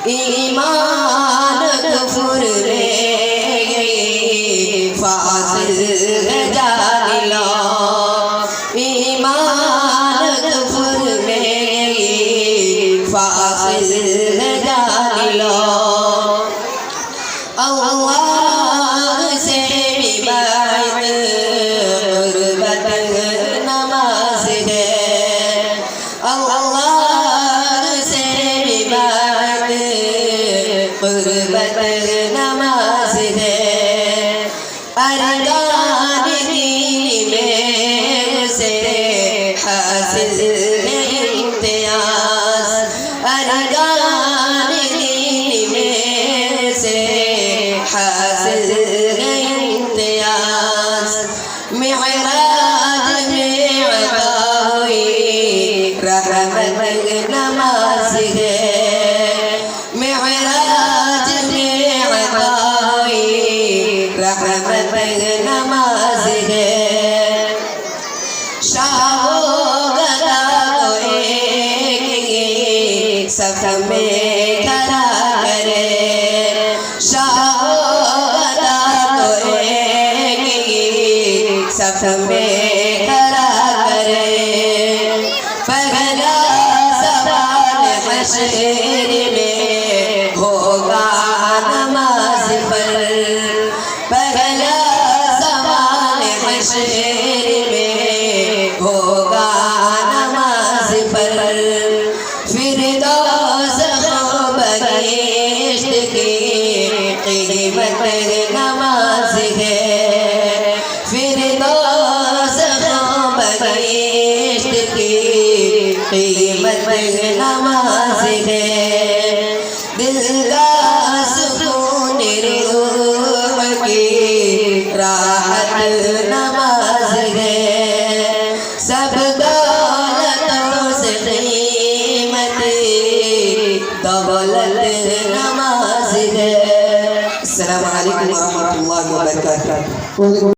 ईमान कुफर में फासिल जान लो, ईमान कुफर में फासिल जान लो। अल्लाह से बिबाद गुरबत नमाज है, अल्लाह से बिबाद गुरबत नमाज है। अरकान दीन में से हासिल है इम्तियाज, अरकान दीन में से हासिल है इम्तियाज। मिअराज में अता हुई रहमत नमाज है, मिअराज में अता हुई रहमत नमाज है। शाहो गदा को एक सफ में खड़ा करे, शाहो गदा को एक सफ में खड़ा करे। पहला सवाल हश्र में होगा नमाज पर, पहला सवाल हश्र में होगा नमाज पर। फिरदौस बहिश्त की कीमत नमाज है, फिरदौस बहिश्त की कीमत नमाज है। दिल का सुकून रूह की राहत नमाज है, सब दौलतों से कीमत दौलत नमाज है। अस्सलामु अलैकुम व रहमतुल्लाहि व बरकातहू।